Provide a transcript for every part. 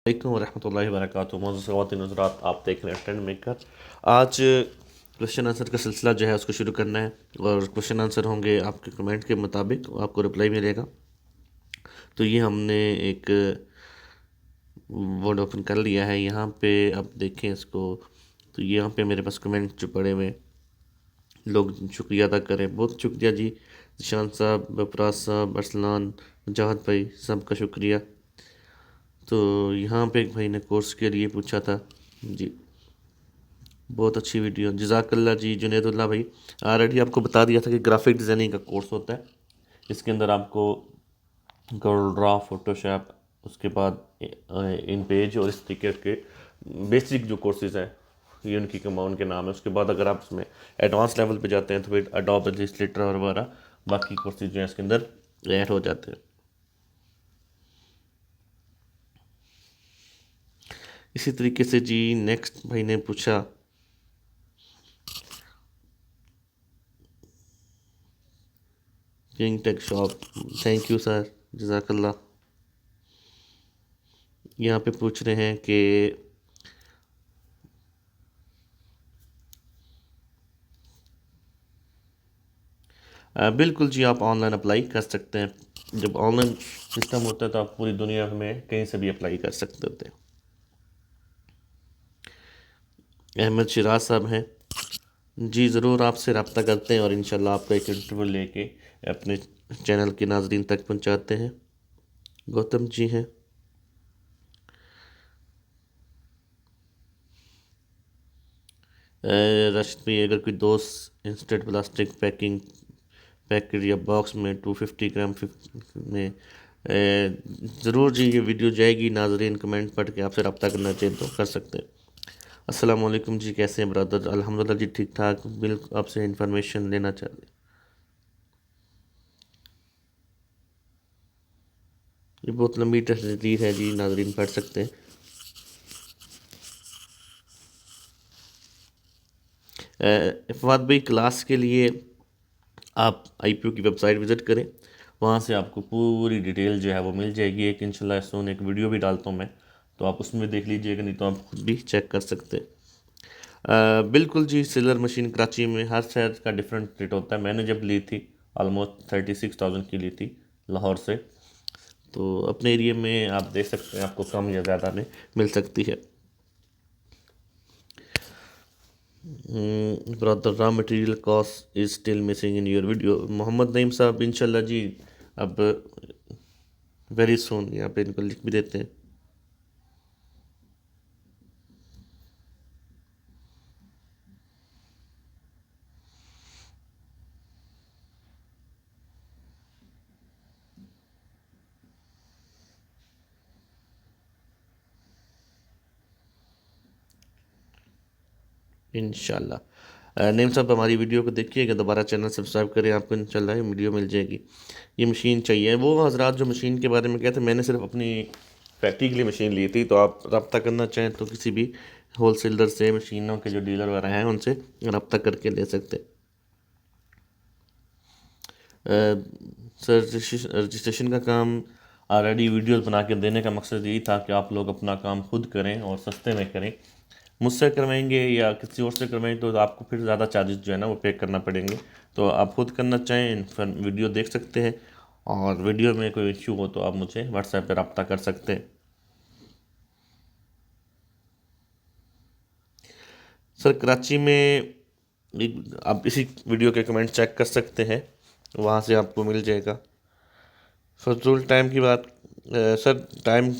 अलैकुम वरहमतुल्लाहि वबरकातुहू। मौजूद ख़वातीन हज़रात, आप देख रहे हैं ट्रेंड मेकर। आज क्वेश्चन आंसर का सिलसिला जो है उसको शुरू करना है और क्वेश्चन आंसर होंगे आपके कमेंट के मुताबिक, आपको रिप्लाई मिलेगा। तो ये हमने एक वर्ड ओपन कर लिया है। यहाँ पे आप देखें इसको, तो यहाँ पे मेरे पास कमेंट जो पड़े हुए लोग शुक्रिया अदा करें, बहुत शुक्रिया जी। निशान साहब, बफराज साहब, अरसलान, जहाद भाई, सबका शुक्रिया। तो यहाँ पे एक भाई ने कोर्स के लिए पूछा था जी, बहुत अच्छी वीडियो, जज़ाकल्ला जी। जुनेदुल्ला भाई, ऑलरेडी आपको बता दिया था कि ग्राफिक डिज़ाइनिंग का कोर्स होता है। इसके अंदर आपको ड्रा, फोटोशॉप, उसके बाद इन पेज और इस तरीके के बेसिक जो कोर्सेज हैं ये उनकी कमाउंट के नाम है। उसके बाद अगर आप उसमें एडवांस लेवल पे जाते हैं तो फिर अडोब इलस्ट्रेटर और वगैरह बाकी कोर्सेज जो हैं इसके अंदर ऐड हो जाते हैं। इसी तरीके से जी नेक्स्ट भाई ने पूछा, king tech shop, thank you sir, जज़ाकल्ला। यहाँ पे पूछ रहे हैं कि बिल्कुल जी, आप ऑनलाइन अप्लाई कर सकते हैं। जब ऑनलाइन सिस्टम होता है तो आप पूरी दुनिया में कहीं से भी अप्लाई कर सकते होते हैं। अहमद शिराज साहब हैं जी, ज़रूर आपसे रब्ता करते हैं और इंशाल्लाह आपका एक इंटरव्यू लेके अपने चैनल के नाजरीन तक पहुंचाते हैं। गौतम जी हैं। रश्मि भाई, अगर कोई दोस्त इंस्टेंट प्लास्टिक पैकिंग पैकेट या बॉक्स में 250 ग्राम में ज़रूर जी, ये वीडियो जाएगी, नाजरीन कमेंट पढ़ के आपसे रब्ता करना चाहिए तो कर सकते हैं। अस्सलाम वालेकुम जी, कैसे हैं ब्रदर? अल्हम्दुलिल्लाह जी, ठीक ठाक। बिल्कुल आपसे इंफॉर्मेशन लेना चाहिए। ये बहुत लंबी तस्दीर है जी, नाजरीन पढ़ सकते हैं। इफ़ाद भाई, क्लास के लिए आप IPO की वेबसाइट विज़िट करें, वहाँ से आपको पूरी डिटेल जो है वो मिल जाएगी। एक इंशाल्लाह सोन एक वीडियो भी डालता हूँ मैं, तो आप उसमें देख लीजिएगा, नहीं तो आप खुद भी चेक कर सकते हैं। बिल्कुल जी, सिलर मशीन कराची में हर शहर का डिफरेंट रेट होता है। मैंने जब ली थी ऑलमोस्ट 36,000 की ली थी लाहौर से। तो अपने एरिया में आप देख सकते हैं, आपको कम या ज़्यादा में मिल सकती है। Brother, raw material cost is still missing in your video. Mohammad Naeem साहब, इंशाल्लाह जी, अब वेरी सुन यहाँ पे इनको लिख भी देते हैं। इंशाल्लाह नेम साहब, हमारी वीडियो को देखिएगा, दोबारा चैनल सब्सक्राइब करें, आपको इंशाल्लाह वीडियो मिल जाएगी। ये मशीन चाहिए, वो हजरात जो मशीन के बारे में कहते हैं, मैंने सिर्फ अपनी फैक्ट्री के लिए मशीन ली थी। तो आप रब्ता करना चाहें तो किसी भी होल सेलर से, मशीनों के जो डीलर वगैरह हैं उनसे रब्ता करके ले सकते हैं। सर, रजिस्ट्रेशन का काम ऑलरेडी वीडियोस बना के देने का मकसद यही था कि आप लोग अपना काम खुद करें और सस्ते में करें। मुझसे करवाएंगे या किसी और से करवाएंगे तो आपको फिर ज़्यादा चार्जेस जो है ना वो पे करना पड़ेंगे। तो आप खुद करना चाहें फिर वीडियो देख सकते हैं, और वीडियो में कोई इश्यू हो तो आप मुझे व्हाट्सएप पर रब्ता कर सकते हैं। सर, कराची में आप इसी वीडियो के कमेंट चेक कर सकते हैं, वहाँ से आपको मिल जाएगा। फजूल टाइम की बात, सर टाइम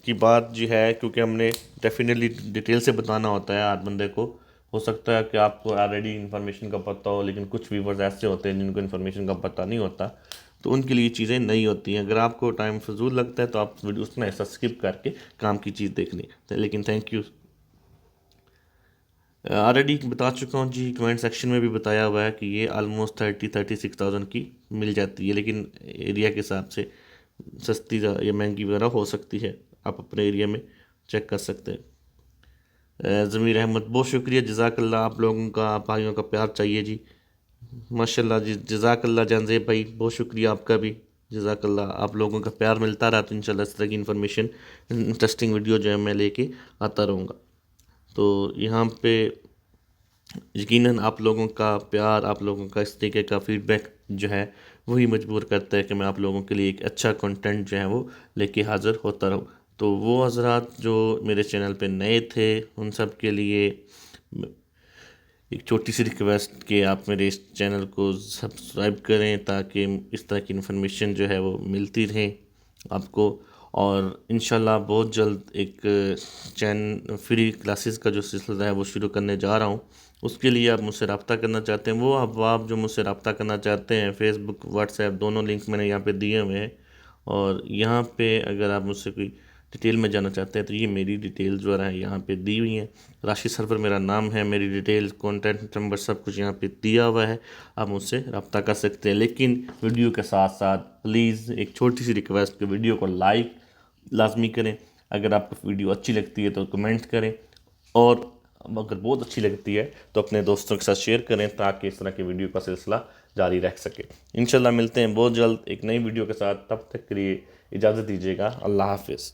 की बात जो है, क्योंकि हमने डेफिनेटली डिटेल से बताना होता है हर बंदे को। हो सकता है कि आपको ऑलरेडी इन्फॉर्मेशन का पता हो, लेकिन कुछ व्यूवर्स ऐसे होते हैं जिनको इन्फॉर्मेशन का पता नहीं होता, तो उनके लिए चीज़ें नहीं होती हैं। अगर आपको टाइम फजूल लगता है तो आप वीडियो उसमें ऐसा स्किप करके काम की चीज़ देख लें। लेकिन थैंक यू, ऑलरेडी बता चुका हूँ जी, कमेंट सेक्शन में भी बताया हुआ है कि ये आलमोस्ट 36,000 की मिल जाती है, लेकिन एरिया के हिसाब से सस्ती या महंगी वगैरह हो सकती है। आप अपने एरिया में चेक कर सकते हैं। ज़मीर अहमद, बहुत शुक्रिया, जज़ाकल्ला। आप लोगों का, भाइयों का प्यार चाहिए जी, माशाल्लाह जी, जज़ाकल्ला। जानजेब भाई, बहुत शुक्रिया आपका भी। जज़ाकल्लाह। आप लोगों का प्यार मिलता रहा तो इंशाल्लाह इस तरह की इन्फॉर्मेशन इंटरेस्टिंग वीडियो जो है मैं लेके आता रहूँगा। तो यहाँ पे यकीनन आप लोगों का प्यार, आप लोगों का इस तरीके का फीडबैक जो है वही मजबूर करता है कि मैं आप लोगों के लिए एक अच्छा कंटेंट जो है वो लेके हाज़िर होता रहूँ। तो वो हज़रात जो मेरे चैनल पे नए थे उन सब के लिए एक छोटी सी रिक्वेस्ट कि आप मेरे इस चैनल को सब्सक्राइब करें ताकि इस तरह की इन्फॉर्मेशन जो है वो मिलती रहे आपको। और इंशाल्लाह बहुत जल्द एक फ्री क्लासेस का जो सिलसिला है वो शुरू करने जा रहा हूँ। उसके लिए आप मुझसे रब्ता करना चाहते हैं, वो आप जो मुझसे रब्ता करना चाहते हैं, फेसबुक व्हाट्सएप दोनों लिंक मैंने यहाँ पे दिए हुए हैं। और यहाँ पे अगर आप मुझसे कोई डिटेल में जानना चाहते हैं तो ये मेरी डिटेल जो है यहाँ पे दी हुई हैं। राशि सरवर मेरा नाम है, मेरी डिटेल कॉन्टैक्ट नंबर सब कुछ यहाँ पे दिया हुआ है, आप मुझसे रब्ता कर सकते हैं। लेकिन वीडियो के साथ साथ प्लीज़ एक छोटी सी रिक्वेस्ट कि वीडियो को लाइक लाजमी करें। अगर आपको वीडियो अच्छी लगती है तो कमेंट करें, और अगर बहुत अच्छी लगती है तो अपने दोस्तों के साथ शेयर करें ताकि इस तरह की वीडियो का सिलसिला जारी रह सके। इंशाल्लाह मिलते हैं बहुत जल्द एक नई वीडियो के साथ, तब तक के लिए इजाज़त दीजिएगा। अल्लाह हाफिज़।